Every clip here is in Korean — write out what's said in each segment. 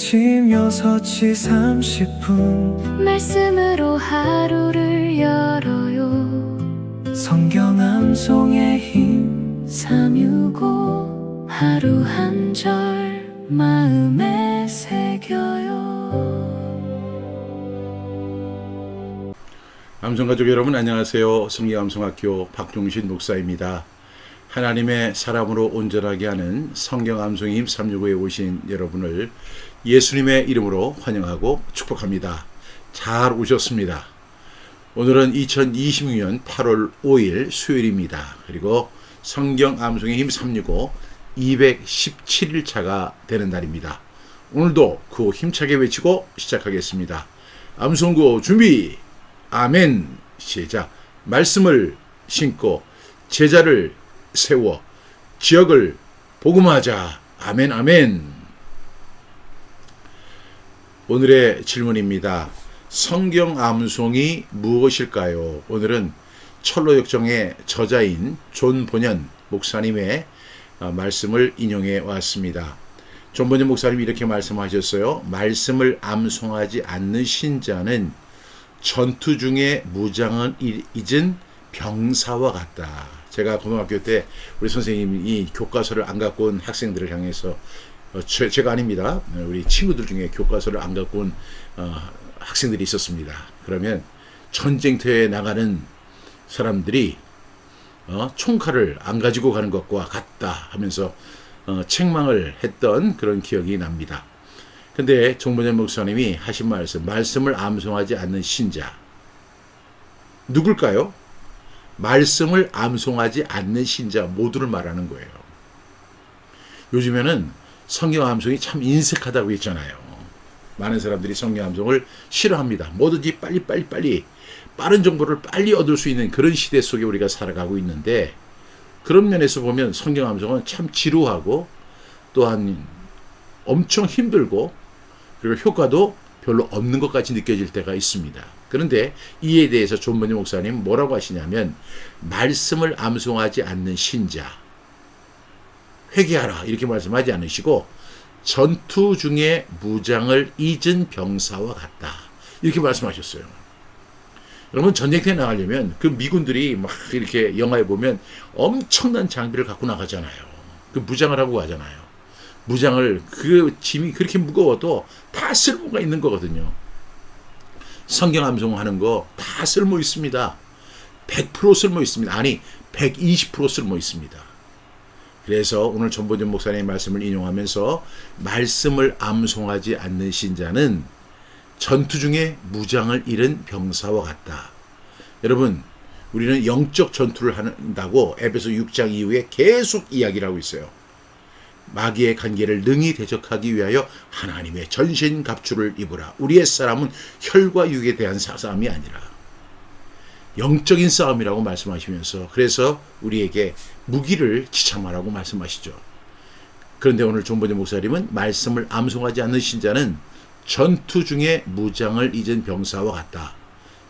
아침 6시 30분 말씀으로 하루를 열어요. 성경 암송의 힘 365 하루 한 절 마음에 새겨요. 암송가족 여러분 안녕하세요. 성경암송학교 박종신 목사입니다. 하나님의 사람으로 온전하게 하는 성경 암송의 힘 365에 오신 여러분을 예수님의 이름으로 환영하고 축복합니다. 잘 오셨습니다. 오늘은 2026년 8월 5일 수요일입니다. 그리고 성경 암송의 힘 365 217일차가 되는 날입니다. 오늘도 그 힘차게 외치고 시작하겠습니다. 암송구 준비! 아멘. 시작. 말씀을 신고 제자를 세워 지역을 복음하자. 아멘 아멘. 오늘의 질문입니다. 성경 암송이 무엇일까요? 오늘은 철로역정의 저자인 존 본연 목사님의 말씀을 인용해 왔습니다. 존 본연 목사님이 이렇게 말씀하셨어요. 말씀을 암송하지 않는 신자는 전투 중에 무장을 잊은 병사와 같다. 제가 고등학교 때 우리 선생님이 교과서를 안 갖고 온 학생들을 향해서 제가 아닙니다. 우리 친구들 중에 교과서를 안 갖고 온 학생들이 있었습니다. 그러면 전쟁터에 나가는 사람들이 총칼을 안 가지고 가는 것과 같다 하면서 책망을 했던 그런 기억이 납니다. 근데 종본현 목사님이 하신 말씀을 암송하지 않는 신자 누굴까요? 말씀을 암송하지 않는 신자 모두를 말하는 거예요. 요즘에는 성경 암송이 참 인색하다고 했잖아요. 많은 사람들이 성경 암송을 싫어합니다. 뭐든지 빨리 빠른 정보를 빨리 얻을 수 있는 그런 시대 속에 우리가 살아가고 있는데, 그런 면에서 보면 성경 암송은 참 지루하고 또한 엄청 힘들고 그리고 효과도 별로 없는 것 같이 느껴질 때가 있습니다. 그런데 이에 대해서 존 본연 목사님 뭐라고 하시냐면, 말씀을 암송하지 않는 신자 회개하라 이렇게 말씀하지 않으시고 전투 중에 무장을 잊은 병사와 같다 이렇게 말씀하셨어요. 여러분, 전쟁터에 나가려면 그 미군들이 막 이렇게 영화에 보면 엄청난 장비를 갖고 나가잖아요. 그 무장을 하고 가잖아요. 무장을, 그 짐이 그렇게 무거워도 다 쓸모가 있는 거거든요. 성경 암송하는 거 다 쓸모 있습니다. 100% 쓸모 있습니다. 아니 120% 쓸모 있습니다. 그래서 오늘 존본전 목사님의 말씀을 인용하면서 말씀을 암송하지 않는 신자는 전투 중에 무장을 잃은 병사와 같다. 여러분, 우리는 영적 전투를 한다고 에베소 6장 이후에 계속 이야기를 하고 있어요. 마귀의 관계를 능히 대적하기 위하여 하나님의 전신 갑주를 입으라. 우리의 싸움은 혈과 육에 대한 싸움이 아니라 영적인 싸움이라고 말씀하시면서, 그래서 우리에게 무기를 지참하라고 말씀하시죠. 그런데 오늘 존 본연 목사님은 말씀을 암송하지 않는 신자는 전투 중에 무장을 잊은 병사와 같다.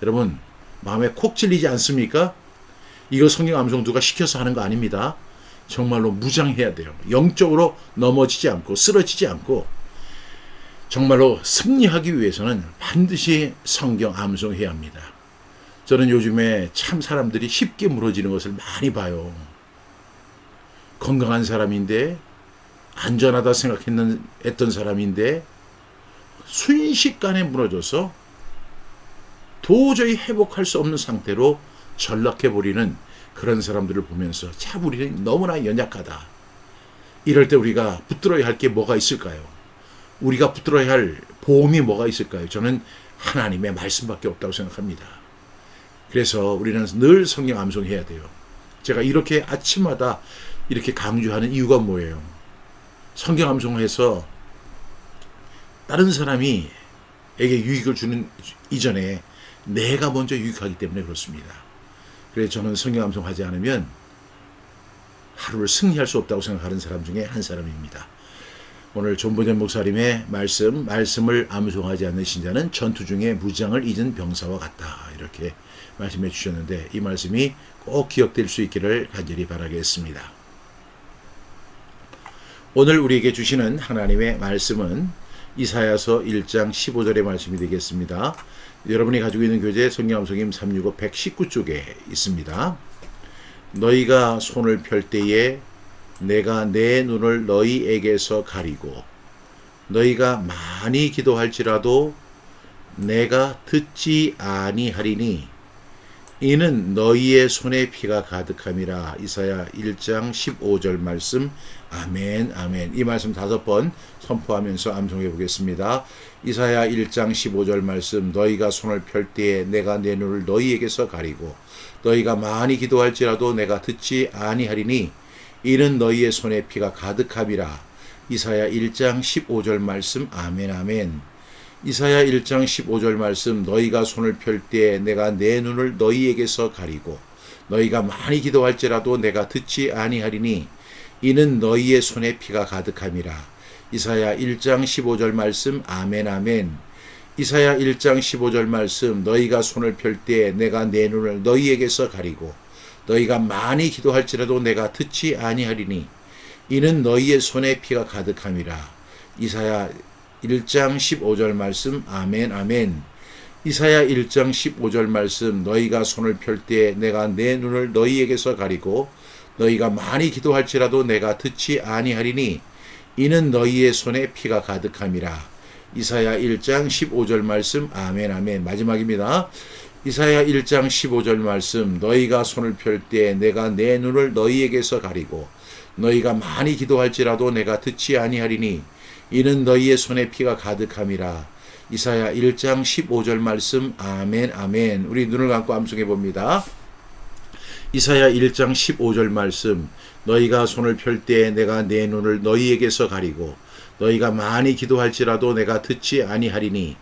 여러분, 마음에 콕 찔리지 않습니까? 이거 성경 암송 누가 시켜서 하는 거 아닙니다. 정말로 무장해야 돼요. 영적으로 넘어지지 않고 쓰러지지 않고 정말로 승리하기 위해서는 반드시 성경 암송해야 합니다. 저는 요즘에 참 사람들이 쉽게 무너지는 것을 많이 봐요. 건강한 사람인데, 안전하다 생각했던 사람인데 순식간에 무너져서 도저히 회복할 수 없는 상태로 전락해버리는 그런 사람들을 보면서 참 우리는 너무나 연약하다. 이럴 때 우리가 붙들어야 할 게 뭐가 있을까요? 우리가 붙들어야 할 보험이 뭐가 있을까요? 저는 하나님의 말씀밖에 없다고 생각합니다. 그래서 우리는 늘 성경 암송해야 돼요. 제가 이렇게 아침마다 이렇게 강조하는 이유가 뭐예요? 성경 암송해서 다른 사람이 에게 유익을 주는 이전에 내가 먼저 유익하기 때문에 그렇습니다. 그래서 저는 성경 암송하지 않으면 하루를 승리할 수 없다고 생각하는 사람 중에 한 사람입니다. 오늘 존 본연 목사님의 말씀을 암송하지 않는 신자는 전투 중에 무장을 잊은 병사와 같다 이렇게 말씀해 주셨는데, 이 말씀이 꼭 기억될 수 있기를 간절히 바라겠습니다. 오늘 우리에게 주시는 하나님의 말씀은 이사야서 1장 15절의 말씀이 되겠습니다. 여러분이 가지고 있는 교재 성경 암송임 365 119쪽에 있습니다. 너희가 손을 펼 때에 내가 내 눈을 너희에게서 가리고 너희가 많이 기도할지라도 내가 듣지 아니하리니 이는 너희의 손에 피가 가득함이라. 이사야 1장 15절 말씀. 아멘 아멘. 이 말씀 5번 선포하면서 암송해 보겠습니다. 이사야 1장 15절 말씀. 너희가 손을 펼 때에 내가 내 눈을 너희에게서 가리고 너희가 많이 기도할지라도 내가 듣지 아니하리니 이는 너희의 손에 피가 가득함이라. 이사야 1장 15절 말씀. 아멘 아멘. 이사야 1장 15절 말씀. 너희가 손을 펼 때에 내가 내 눈을 너희에게서 가리고 너희가 많이 기도할지라도 내가 듣지 아니하리니 이는 너희의 손에 피가 가득함이라. 이사야 1장 15절 말씀. 아멘 아멘. 이사야 1장 15절 말씀. 너희가 손을 펼 때에 내가 내 눈을 너희에게서 가리고 너희가 많이 기도할지라도 내가 듣지 아니하리니 이는 너희의 손에 피가 가득함이라. 이사야 1장 15절 말씀. 아멘 아멘. 이사야 1장 15절 말씀. 너희가 손을 펼 때에 내가 내 눈을 너희에게서 가리고 너희가 많이 기도할지라도 내가 듣지 아니하리니 이는 너희의 손에 피가 가득함이라. 이사야 1장 15절 말씀. 아멘 아멘. 마지막입니다. 이사야 1장 15절 말씀. 너희가 손을 펼 때에 내가 내 눈을 너희에게서 가리고 너희가 많이 기도할지라도 내가 듣지 아니하리니 이는 너희의 손에 피가 가득함이라. 이사야 1장 15절 말씀. 아멘 아멘. 우리 눈을 감고 암송해 봅니다. 이사야 1장 15절 말씀. 너희가 손을 펼 때에 내가 내 눈을 너희에게서 가리고 너희가 많이 기도할지라도 내가 듣지 아니하리니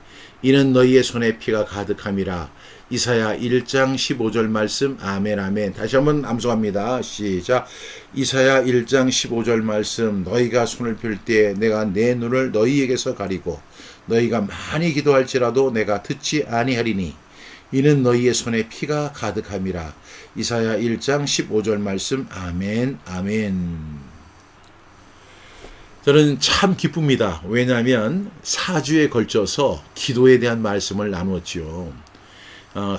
이는 너희의 손에 피가 가득함이라. 이사야 1장 15절 말씀. 아멘 아멘. 다시 한번 암송합니다. 시작. 이사야 1장 15절 말씀. 너희가 손을 펼 때에 내가 내 눈을 너희에게서 가리고 너희가 많이 기도할지라도 내가 듣지 아니하리니 이는 너희의 손에 피가 가득함이라. 이사야 1장 15절 말씀. 아멘 아멘. 저는 참 기쁩니다. 왜냐하면 4주에 걸쳐서 기도에 대한 말씀을 나누었지요.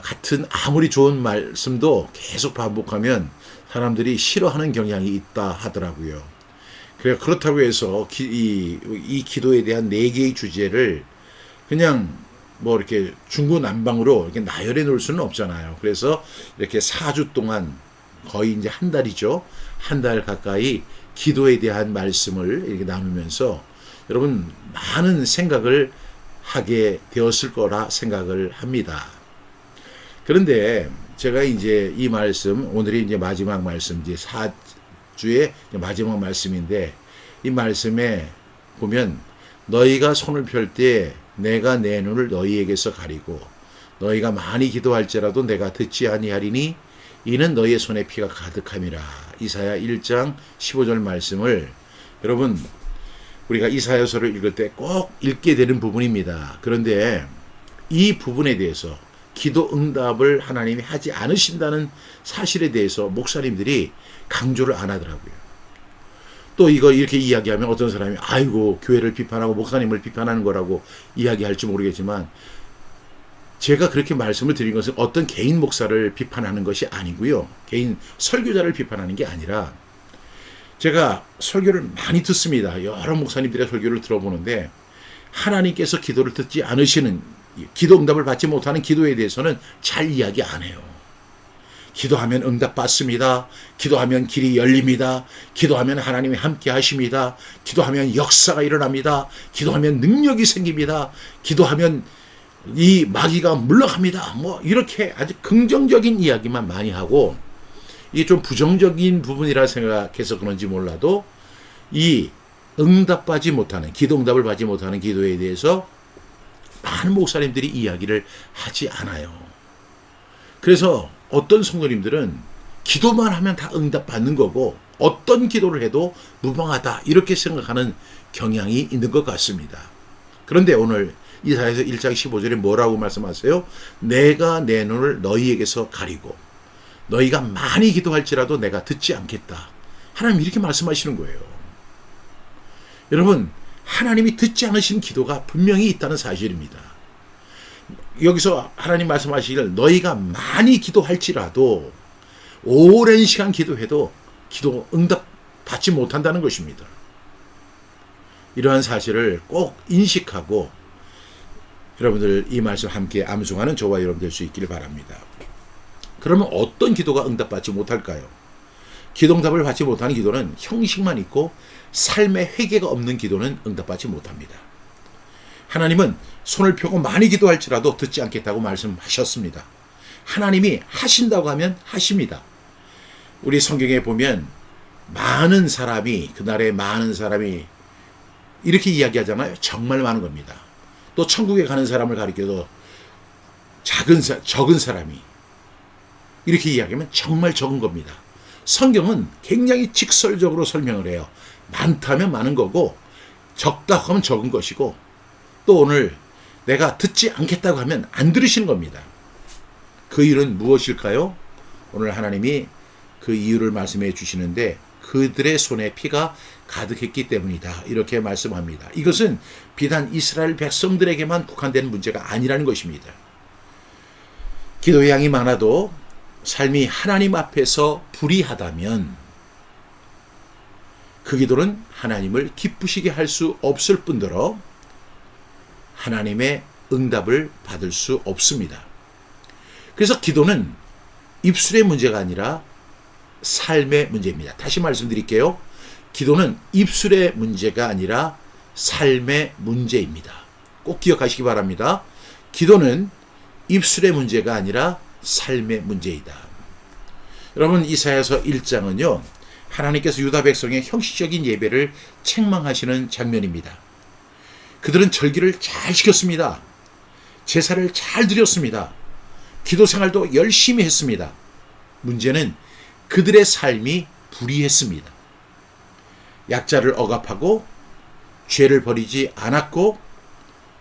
같은 아무리 좋은 말씀도 계속 반복하면 사람들이 싫어하는 경향이 있다 하더라고요. 그렇다고 해서 이 기도에 대한 4개의 주제를 그냥 뭐 이렇게 중구난방으로 이렇게 나열해 놓을 수는 없잖아요. 그래서 이렇게 4주 동안 거의 이제 한 달이죠. 한 달 가까이 기도에 대한 말씀을 이렇게 나누면서 여러분 많은 생각을 하게 되었을 거라 생각을 합니다. 그런데 제가 이제 이 말씀, 오늘이 이제 마지막 말씀, 이제 4주의 마지막 말씀인데 이 말씀에 보면 너희가 손을 펼 때 내가 내 눈을 너희에게서 가리고 너희가 많이 기도할지라도 내가 듣지 아니하리니 이는 너희의 손에 피가 가득함이라. 이사야 1장 15절 말씀을 여러분 우리가 이사야서를 읽을 때 꼭 읽게 되는 부분입니다. 그런데 이 부분에 대해서 기도 응답을 하나님이 하지 않으신다는 사실에 대해서 목사님들이 강조를 안 하더라고요. 또 이거 이렇게 이야기하면 어떤 사람이 아이고 교회를 비판하고 목사님을 비판하는 거라고 이야기할지 모르겠지만 제가 그렇게 말씀을 드린 것은 어떤 개인 목사를 비판하는 것이 아니고요. 개인 설교자를 비판하는 게 아니라 제가 설교를 많이 듣습니다. 여러 목사님들의 설교를 들어보는데 하나님께서 기도를 듣지 않으시는 기도 응답을 받지 못하는 기도에 대해서는 잘 이야기 안 해요. 기도하면 응답받습니다. 기도하면 길이 열립니다. 기도하면 하나님이 함께 하십니다. 기도하면 역사가 일어납니다. 기도하면 능력이 생깁니다. 기도하면 이 마귀가 물러갑니다. 뭐 이렇게 아주 긍정적인 이야기만 많이 하고 이게 좀 부정적인 부분이라 생각해서 그런지 몰라도 이 응답받지 못하는 기도 응답을 받지 못하는 기도에 대해서 많은 목사님들이 이야기를 하지 않아요. 그래서 어떤 성도님들은 기도만 하면 다 응답받는 거고 어떤 기도를 해도 무방하다 이렇게 생각하는 경향이 있는 것 같습니다. 그런데 오늘 이사야서 1장 15절에 뭐라고 말씀하세요? 내가 내 눈을 너희에게서 가리고 너희가 많이 기도할지라도 내가 듣지 않겠다. 하나님 이렇게 말씀하시는 거예요. 여러분 하나님이 듣지 않으신 기도가 분명히 있다는 사실입니다. 여기서 하나님 말씀하시기를 너희가 많이 기도할지라도 오랜 시간 기도해도 기도 응답 받지 못한다는 것입니다. 이러한 사실을 꼭 인식하고 여러분들 이 말씀 함께 암송하는 저와 여러분 될 수 있기를 바랍니다. 그러면 어떤 기도가 응답받지 못할까요? 기도응답을 받지 못하는 기도는 형식만 있고 삶의 회개가 없는 기도는 응답받지 못합니다. 하나님은 손을 펴고 많이 기도할지라도 듣지 않겠다고 말씀하셨습니다. 하나님이 하신다고 하면 하십니다. 우리 성경에 보면 많은 사람이 그날에 많은 사람이 이렇게 이야기하잖아요. 정말 많은 겁니다. 또 천국에 가는 사람을 가리켜도 적은 사람이 이렇게 이야기하면 정말 적은 겁니다. 성경은 굉장히 직설적으로 설명을 해요. 많다면 많은 거고 적다고 하면 적은 것이고 또 오늘 내가 듣지 않겠다고 하면 안 들으시는 겁니다. 그 이유는 무엇일까요? 오늘 하나님이 그 이유를 말씀해 주시는데 그들의 손에 피가 가득했기 때문이다. 이렇게 말씀합니다. 이것은 비단 이스라엘 백성들에게만 국한된 문제가 아니라는 것입니다. 기도의 양이 많아도 삶이 하나님 앞에서 불의하다면 그 기도는 하나님을 기쁘시게 할 수 없을 뿐더러 하나님의 응답을 받을 수 없습니다. 그래서 기도는 입술의 문제가 아니라 삶의 문제입니다. 다시 말씀드릴게요. 기도는 입술의 문제가 아니라 삶의 문제입니다. 꼭 기억하시기 바랍니다. 기도는 입술의 문제가 아니라 삶의 문제이다. 여러분 이사야서 1장은요. 하나님께서 유다 백성의 형식적인 예배를 책망하시는 장면입니다. 그들은 절기를 잘 지켰습니다. 제사를 잘 드렸습니다. 기도 생활도 열심히 했습니다. 문제는 그들의 삶이 불의했습니다. 약자를 억압하고 죄를 버리지 않았고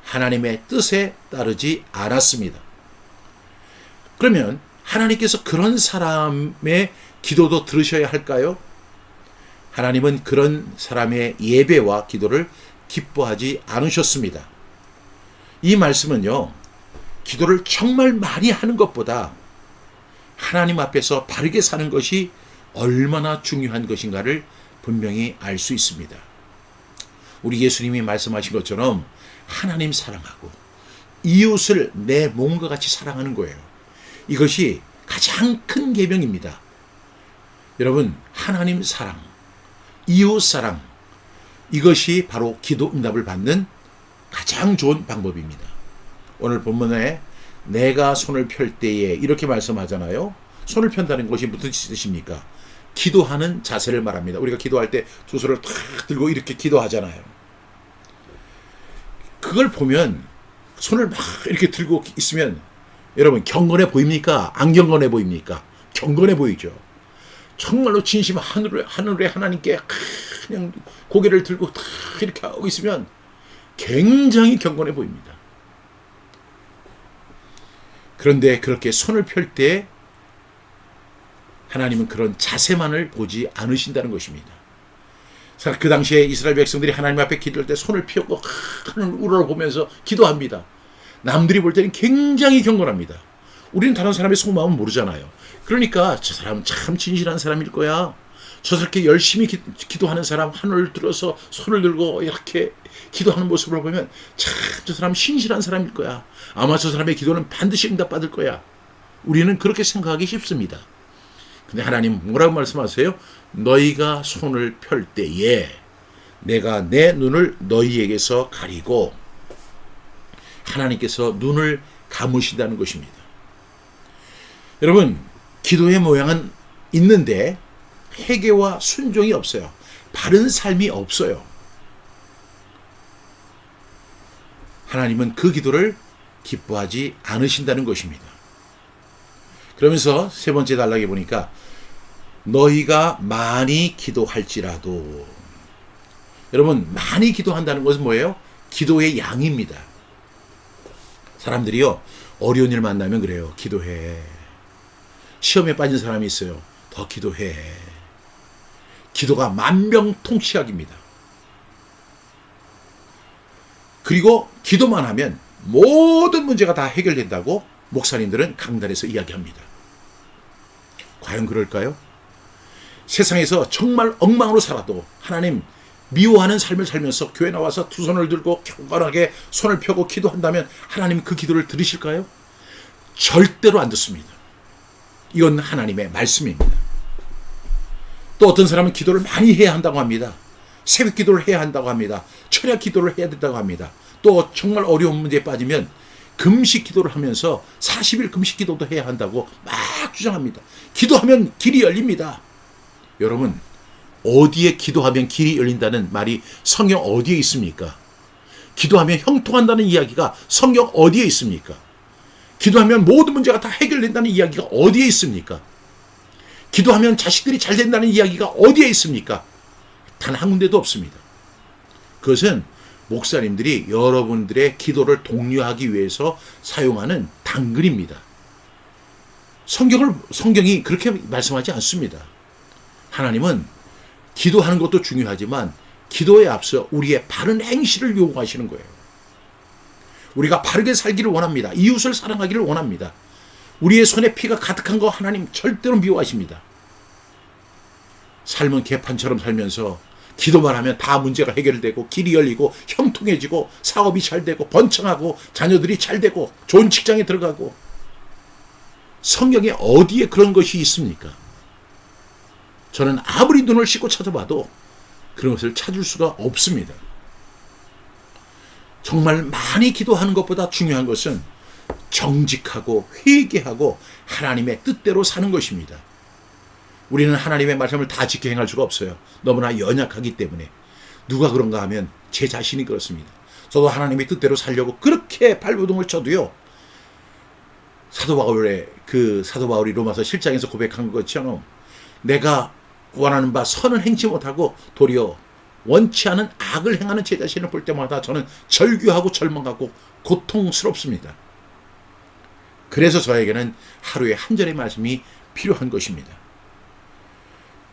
하나님의 뜻에 따르지 않았습니다. 그러면 하나님께서 그런 사람의 기도도 들으셔야 할까요? 하나님은 그런 사람의 예배와 기도를 기뻐하지 않으셨습니다. 이 말씀은요, 기도를 정말 많이 하는 것보다 하나님 앞에서 바르게 사는 것이 얼마나 중요한 것인가를 분명히 알 수 있습니다. 우리 예수님이 말씀하신 것처럼 하나님 사랑하고 이웃을 내 몸과 같이 사랑하는 거예요. 이것이 가장 큰 계명입니다. 여러분, 하나님 사랑, 이웃 사랑, 이것이 바로 기도 응답을 받는 가장 좋은 방법입니다. 오늘 본문에 내가 손을 펼 때에 이렇게 말씀하잖아요. 손을 편다는 것이 무슨 뜻입니까? 기도하는 자세를 말합니다. 우리가 기도할 때 두 손을 탁 들고 이렇게 기도하잖아요. 그걸 보면 손을 막 이렇게 들고 있으면 여러분 경건해 보입니까? 안 경건해 보입니까? 경건해 보이죠. 정말로 진심 하늘의 하나님께 그냥 고개를 들고 탁 이렇게 하고 있으면 굉장히 경건해 보입니다. 그런데 그렇게 손을 펼 때 하나님은 그런 자세만을 보지 않으신다는 것입니다. 그 당시에 이스라엘 백성들이 하나님 앞에 기도할 때 손을 펴고 하늘 우러러보면서 기도합니다. 남들이 볼 때는 굉장히 경건합니다. 우리는 다른 사람의 속마음은 모르잖아요. 그러니까 저 사람 참 진실한 사람일 거야. 저렇게 열심히 기도하는 사람 하늘을 들어서 손을 들고 이렇게 기도하는 모습을 보면 참 저 사람 신실한 사람일 거야. 아마 저 사람의 기도는 반드시 응답받을 거야. 우리는 그렇게 생각하기 쉽습니다. 근데 하나님 뭐라고 말씀하세요? 너희가 손을 펼 때에 내가 내 눈을 너희에게서 가리고 하나님께서 눈을 감으신다는 것입니다. 여러분, 기도의 모양은 있는데 회개와 순종이 없어요. 바른 삶이 없어요. 하나님은 그 기도를 기뻐하지 않으신다는 것입니다. 그러면서 세 번째 단락에 보니까 너희가 많이 기도할지라도, 여러분 많이 기도한다는 것은 뭐예요? 기도의 양입니다. 사람들이요 어려운 일 만나면 그래요. 기도해. 시험에 빠진 사람이 있어요. 더 기도해. 기도가 만병통치약입니다. 그리고 기도만 하면 모든 문제가 다 해결된다고 목사님들은 강단에서 이야기합니다. 과연 그럴까요? 세상에서 정말 엉망으로 살아도 하나님 미워하는 삶을 살면서 교회 나와서 두 손을 들고 경건하게 손을 펴고 기도한다면 하나님 그 기도를 들으실까요? 절대로 안 듣습니다. 이건 하나님의 말씀입니다. 또 어떤 사람은 기도를 많이 해야 한다고 합니다. 새벽 기도를 해야 한다고 합니다. 철야 기도를 해야 된다고 합니다. 또 정말 어려운 문제에 빠지면 금식 기도를 하면서 40일 금식 기도도 해야 한다고 막 주장합니다. 기도하면 길이 열립니다. 여러분, 어디에 기도하면 길이 열린다는 말이 성경 어디에 있습니까? 기도하면 형통한다는 이야기가 성경 어디에 있습니까? 기도하면 모든 문제가 다 해결된다는 이야기가 어디에 있습니까? 기도하면 자식들이 잘 된다는 이야기가 어디에 있습니까? 단 한 군데도 없습니다. 그것은 목사님들이 여러분들의 기도를 독려하기 위해서 사용하는 단글입니다. 성경이 그렇게 말씀하지 않습니다. 하나님은 기도하는 것도 중요하지만 기도에 앞서 우리의 바른 행실을 요구하시는 거예요. 우리가 바르게 살기를 원합니다. 이웃을 사랑하기를 원합니다. 우리의 손에 피가 가득한 거 하나님 절대로 미워하십니다. 삶은 개판처럼 살면서 기도만 하면 다 문제가 해결되고 길이 열리고 형통해지고 사업이 잘 되고 번창하고 자녀들이 잘 되고 좋은 직장에 들어가고, 성경에 어디에 그런 것이 있습니까? 저는 아무리 눈을 씻고 찾아봐도 그런 것을 찾을 수가 없습니다. 정말 많이 기도하는 것보다 중요한 것은 정직하고 회개하고 하나님의 뜻대로 사는 것입니다. 우리는 하나님의 말씀을 다 지켜 행할 수가 없어요. 너무나 연약하기 때문에. 누가 그런가 하면 제 자신이 그렇습니다. 저도 하나님의 뜻대로 살려고 그렇게 발버둥을 쳐도요, 사도 바울이 로마서 7장에서 고백한 것처럼 내가 원하는 바 선을 행치 못하고 도리어 원치 않은 악을 행하는 제 자신을 볼 때마다 저는 절규하고 절망하고 고통스럽습니다. 그래서 저에게는 하루에 한 절의 말씀이 필요한 것입니다.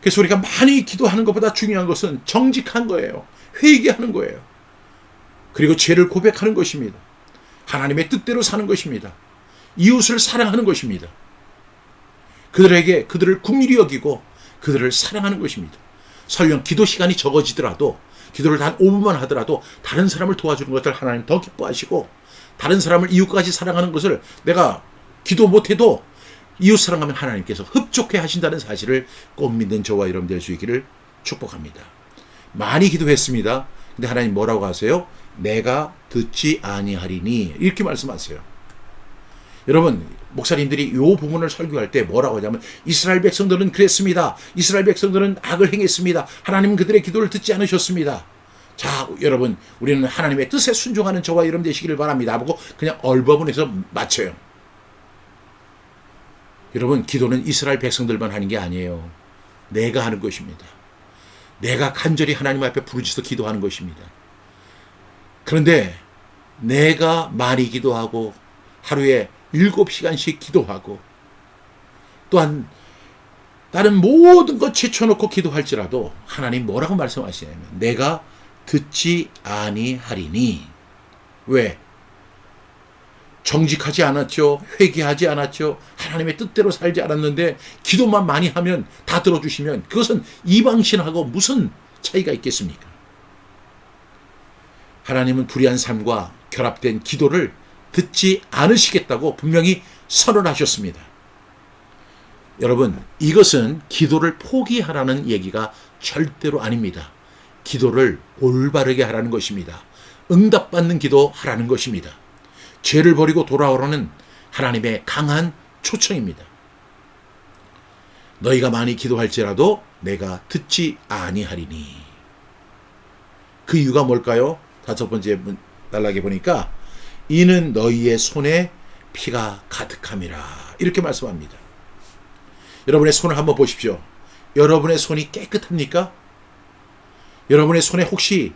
그래서 우리가 많이 기도하는 것보다 중요한 것은 정직한 거예요. 회개하는 거예요. 그리고 죄를 고백하는 것입니다. 하나님의 뜻대로 사는 것입니다. 이웃을 사랑하는 것입니다. 그들을 긍휼히 여기고 그들을 사랑하는 것입니다. 설령 기도 시간이 적어지더라도, 기도를 단 5분만 하더라도 다른 사람을 도와주는 것을 하나님 더 기뻐하시고, 다른 사람을 이웃까지 사랑하는 것을 내가 기도 못해도 이웃 사랑하면 하나님께서 흡족해 하신다는 사실을 꼭 믿는 저와 여러분 될 수 있기를 축복합니다. 많이 기도했습니다. 근데 하나님 뭐라고 하세요? 내가 듣지 아니하리니, 이렇게 말씀하세요. 여러분, 목사님들이 이 부분을 설교할 때 뭐라고 하냐면, 이스라엘 백성들은 그랬습니다. 이스라엘 백성들은 악을 행했습니다. 하나님은 그들의 기도를 듣지 않으셨습니다. 자, 여러분, 우리는 하나님의 뜻에 순종하는 저와 여러분 되시기를 바랍니다 하고 그냥 얼버무려서 마쳐요. 여러분, 기도는 이스라엘 백성들만 하는 게 아니에요. 내가 하는 것입니다. 내가 간절히 하나님 앞에 부르짖어 기도하는 것입니다. 그런데 내가 많이 기도하고 하루에 7시간씩 기도하고 또한 다른 모든 것 제쳐놓고 기도할지라도 하나님 뭐라고 말씀하시냐면 내가 듣지 아니하리니. 왜? 정직하지 않았죠. 회개하지 않았죠. 하나님의 뜻대로 살지 않았는데 기도만 많이 하면 다 들어주시면 그것은 이방신하고 무슨 차이가 있겠습니까? 하나님은 불의한 삶과 결합된 기도를 듣지 않으시겠다고 분명히 선언하셨습니다. 여러분, 이것은 기도를 포기하라는 얘기가 절대로 아닙니다. 기도를 올바르게 하라는 것입니다. 응답받는 기도 하라는 것입니다. 죄를 버리고 돌아오라는 하나님의 강한 초청입니다. 너희가 많이 기도할지라도 내가 듣지 아니하리니. 그 이유가 뭘까요? 5번째 단락에 보니까 이는 너희의 손에 피가 가득함이라, 이렇게 말씀합니다. 여러분의 손을 한번 보십시오. 여러분의 손이 깨끗합니까? 여러분의 손에 혹시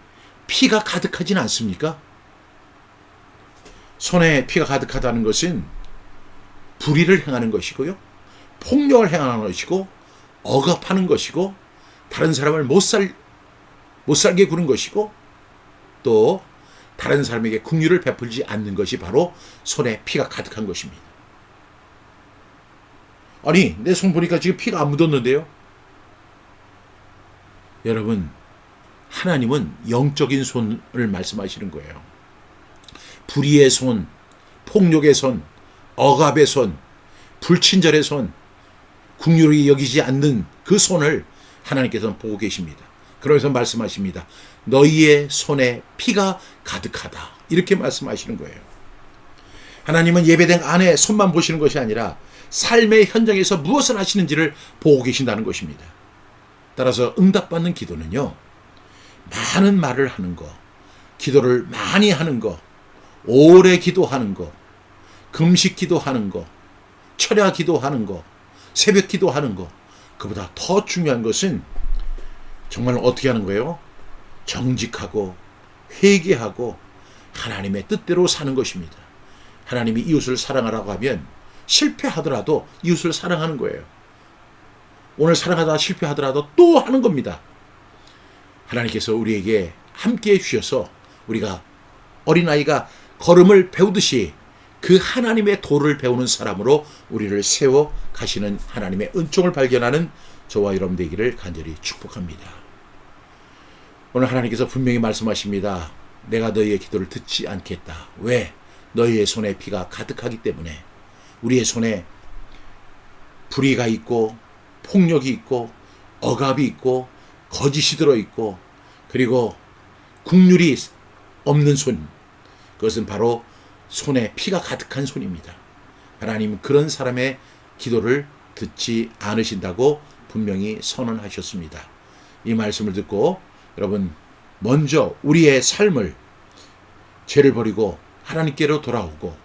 피가 가득하진 않습니까? 손에 피가 가득하다는 것은 불의를 행하는 것이고요, 폭력을 행하는 것이고, 억압하는 것이고, 다른 사람을 못 살게 구는 것이고, 또 다른 사람에게 긍휼을 베풀지 않는 것이 바로 손에 피가 가득한 것입니다. 아니, 내 손 보니까 지금 피가 안 묻었는데요? 여러분, 하나님은 영적인 손을 말씀하시는 거예요. 불의의 손, 폭력의 손, 억압의 손, 불친절의 손, 긍휼히 여기지 않는 그 손을 하나님께서는 보고 계십니다. 그러면서 말씀하십니다. 너희의 손에 피가 가득하다. 이렇게 말씀하시는 거예요. 하나님은 예배당 안에 손만 보시는 것이 아니라 삶의 현장에서 무엇을 하시는지를 보고 계신다는 것입니다. 따라서 응답받는 기도는요, 많은 말을 하는 거, 기도를 많이 하는 거, 오래 기도하는 거, 금식 기도하는 거, 철야 기도하는 거, 새벽 기도하는 거, 그보다 더 중요한 것은 정말 어떻게 하는 거예요? 정직하고 회개하고 하나님의 뜻대로 사는 것입니다. 하나님이 이웃을 사랑하라고 하면 실패하더라도 이웃을 사랑하는 거예요. 오늘 사랑하다가 실패하더라도 또 하는 겁니다. 하나님께서 우리에게 함께 해주셔서 우리가 어린아이가 걸음을 배우듯이 그 하나님의 도를 배우는 사람으로 우리를 세워 가시는 하나님의 은총을 발견하는 저와 여러분 되기를 간절히 축복합니다. 오늘 하나님께서 분명히 말씀하십니다. 내가 너희의 기도를 듣지 않겠다. 왜? 너희의 손에 피가 가득하기 때문에. 우리의 손에 불의가 있고 폭력이 있고 억압이 있고 거짓이 들어있고 그리고 긍휼이 없는 손, 그것은 바로 손에 피가 가득한 손입니다. 하나님은 그런 사람의 기도를 듣지 않으신다고 분명히 선언하셨습니다. 이 말씀을 듣고 여러분, 먼저 우리의 삶을 죄를 버리고 하나님께로 돌아오고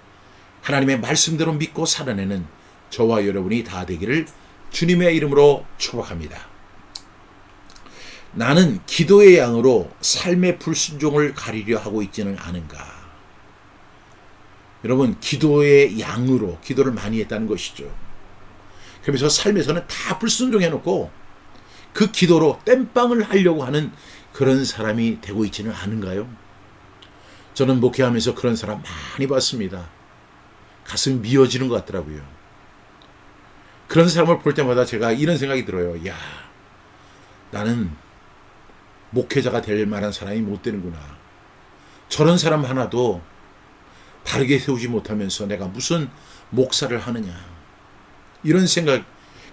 하나님의 말씀대로 믿고 살아내는 저와 여러분이 다 되기를 주님의 이름으로 축복합니다. 나는 기도의 양으로 삶의 불순종을 가리려 하고 있지는 않은가? 여러분, 기도의 양으로 기도를 많이 했다는 것이죠. 그러면서 삶에서는 다 불순종해놓고 그 기도로 땜빵을 하려고 하는 그런 사람이 되고 있지는 않은가요? 저는 목회하면서 그런 사람 많이 봤습니다. 가슴이 미어지는 것 같더라고요. 그런 사람을 볼 때마다 제가 이런 생각이 들어요. 야, 나는 목회자가 될 만한 사람이 못 되는구나. 저런 사람 하나도 바르게 세우지 못하면서 내가 무슨 목사를 하느냐. 이런 생각,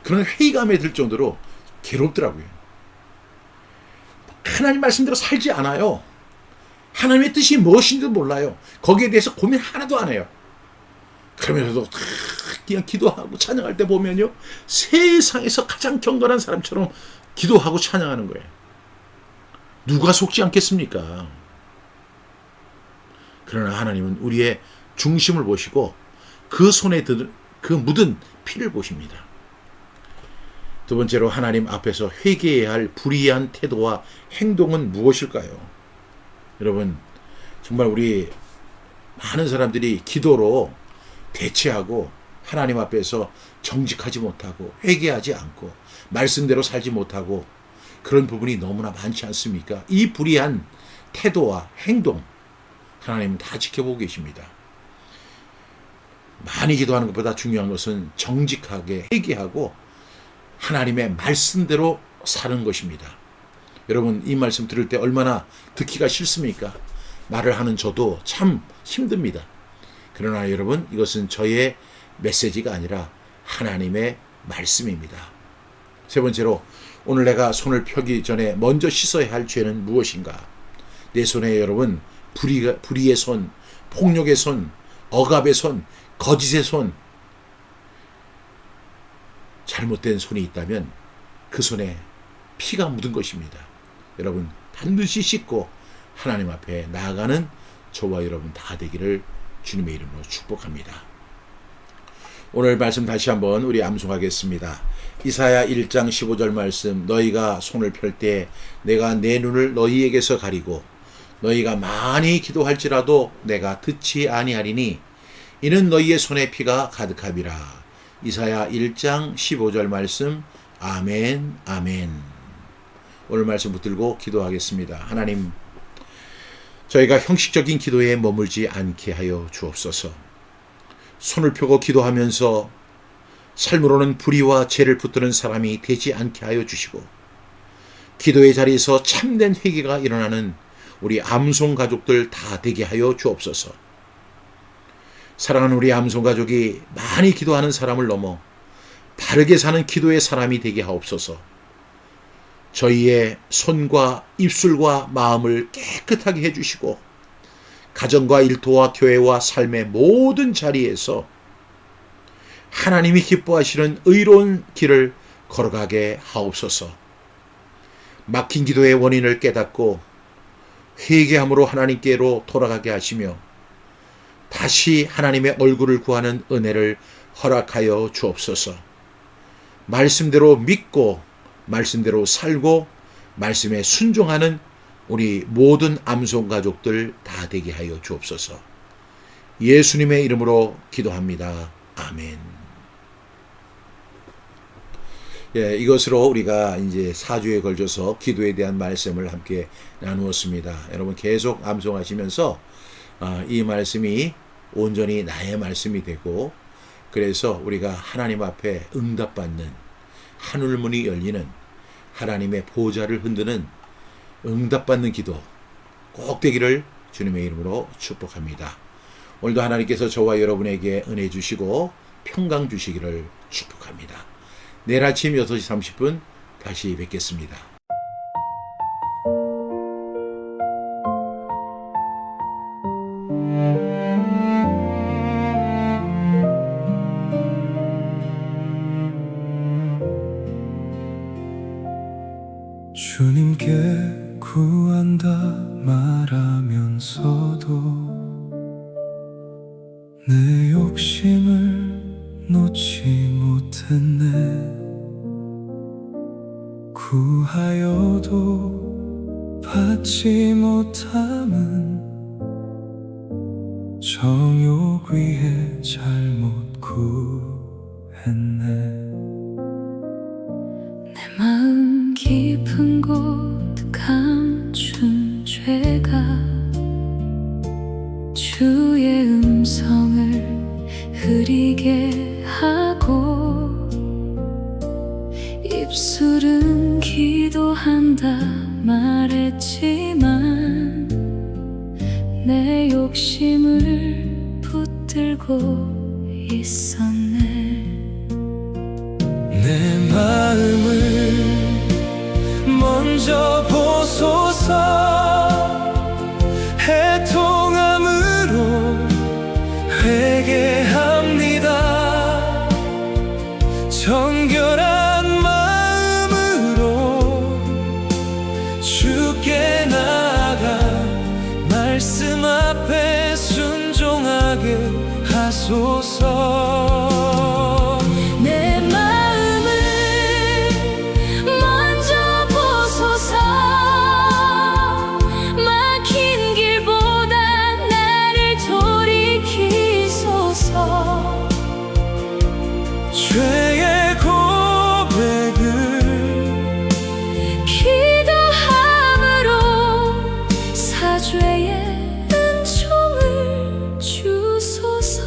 그런 회의감에 들 정도로 괴롭더라고요. 하나님 말씀대로 살지 않아요. 하나님의 뜻이 무엇인지도 몰라요. 거기에 대해서 고민 하나도 안 해요. 그러면서도 그냥 기도하고 찬양할 때 보면요, 세상에서 가장 경건한 사람처럼 기도하고 찬양하는 거예요. 누가 속지 않겠습니까? 그러나 하나님은 우리의 중심을 보시고 그 손에 그 묻은 피를 보십니다. 두 번째로 하나님 앞에서 회개해야 할 불의한 태도와 행동은 무엇일까요? 여러분, 정말 우리 많은 사람들이 기도로 대체하고 하나님 앞에서 정직하지 못하고 회개하지 않고 말씀대로 살지 못하고 그런 부분이 너무나 많지 않습니까? 이 불의한 태도와 행동, 하나님은 다 지켜보고 계십니다. 많이 기도하는 것보다 중요한 것은 정직하게 회개하고 하나님의 말씀대로 사는 것입니다. 여러분, 이 말씀 들을 때 얼마나 듣기가 싫습니까? 말을 하는 저도 참 힘듭니다. 그러나 여러분, 이것은 저의 메시지가 아니라 하나님의 말씀입니다. 세 번째로, 오늘 내가 손을 펴기 전에 먼저 씻어야 할 죄는 무엇인가? 내 손에 여러분, 불의의 손, 폭력의 손, 억압의 손, 거짓의 손, 잘못된 손이 있다면 그 손에 피가 묻은 것입니다. 여러분, 반드시 씻고 하나님 앞에 나아가는 저와 여러분 다 되기를 주님의 이름으로 축복합니다. 오늘 말씀 다시 한번 우리 암송하겠습니다. 이사야 1장 15절 말씀, 너희가 손을 펼 때 내가 내 눈을 너희에게서 가리고 너희가 많이 기도할지라도 내가 듣지 아니하리니 이는 너희의 손에 피가 가득함이라. 이사야 1장 15절 말씀. 아멘, 아멘. 오늘 말씀 붙들고 기도하겠습니다. 하나님, 저희가 형식적인 기도에 머물지 않게 하여 주옵소서. 손을 펴고 기도하면서 삶으로는 불의와 죄를 붙드는 사람이 되지 않게 하여 주시고, 기도의 자리에서 참된 회개가 일어나는 우리 암송 가족들 다 되게 하여 주옵소서. 사랑하는 우리 암송 가족이 많이 기도하는 사람을 넘어 바르게 사는 기도의 사람이 되게 하옵소서. 저희의 손과 입술과 마음을 깨끗하게 해주시고, 가정과 일터와 교회와 삶의 모든 자리에서 하나님이 기뻐하시는 의로운 길을 걸어가게 하옵소서. 막힌 기도의 원인을 깨닫고 회개함으로 하나님께로 돌아가게 하시며, 다시 하나님의 얼굴을 구하는 은혜를 허락하여 주옵소서. 말씀대로 믿고 말씀대로 살고 말씀에 순종하는 우리 모든 암송 가족들 다 되게 하여 주옵소서. 예수님의 이름으로 기도합니다. 아멘. 이것으로 우리가 이제 4주에 걸쳐서 기도에 대한 말씀을 함께 나누었습니다. 여러분 계속 암송하시면서 이 말씀이 온전히 나의 말씀이 되고, 그래서 우리가 하나님 앞에 응답받는, 하늘문이 열리는, 하나님의 보좌를 흔드는 응답받는 기도 꼭 되기를 주님의 이름으로 축복합니다. 오늘도 하나님께서 저와 여러분에게 은혜 주시고 평강 주시기를 축복합니다. 내일 아침 6시 30분 다시 뵙겠습니다. 주님께 구한다 말하면서도 내 욕심을 놓지 못했네. 구하여도 받지 못함은 정욕 위에 잘못 구했네. 내 마음 깊은 곳 감춘 죄가 주의 음성을 흐리게 하고, 입술은 기도한다 말했지만 내 욕심을 붙들고 있었네. 내 마음을 먼저 보소서. 애통함으로 회개합니다. 정결한 마음으로 주께 나아가 말씀 앞에 순종하게 하소서. 죄의 고백을 기도함으로 사죄의 은총을 주소서.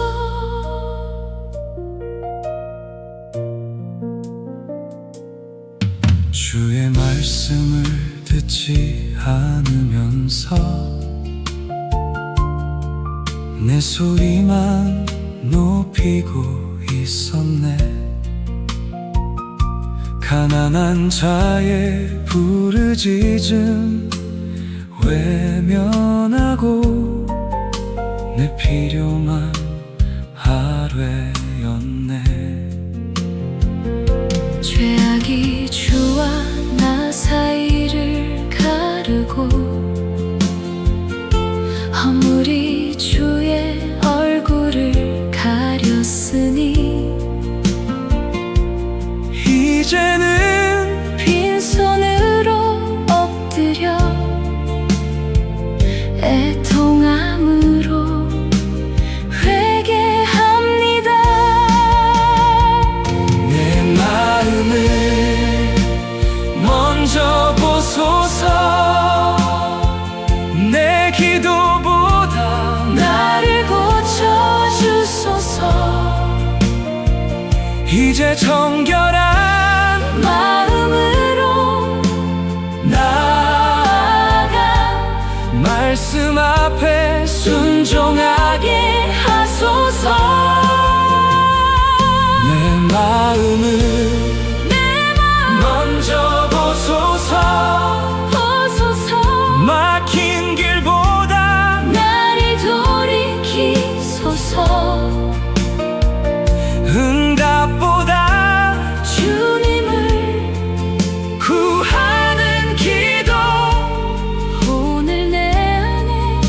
주의 말씀을 듣지 않으면서 내 소리만 높이고 있었네. 가난한 자의 부르짖음 외면하고 내 필요만 아뢰었네. 죄악이 주와 나 사이를 가르고 허물이 주의 얼굴을 가렸으니, 이제는 빈손으로 엎드려 애통함으로 회개합니다. 내 마음을 이제 정결한 마음으로 나아가 말씀 앞에 순종하게 하소서. 내 마음을 먼저 보소서 보소서. 막힌 길보다 나를 돌이키소서. 응답보다 주님을 구하는 기도 오늘 내 안에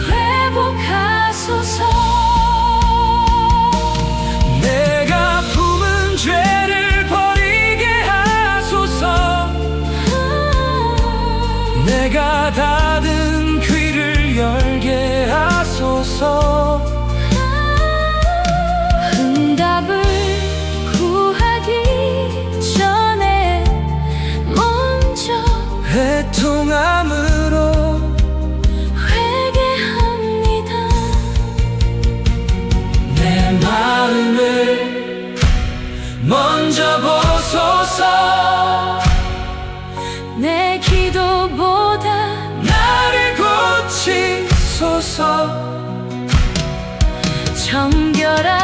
회복하소서. 내가 품은 죄를 버리게 하소서 내가 닫은 귀를 열게 하소서 응답을 구하기 전에 먼저 애통함으로 회개합니다. 내 마음을 먼저 보소서 내 기도보다 나를 고치소서 정결한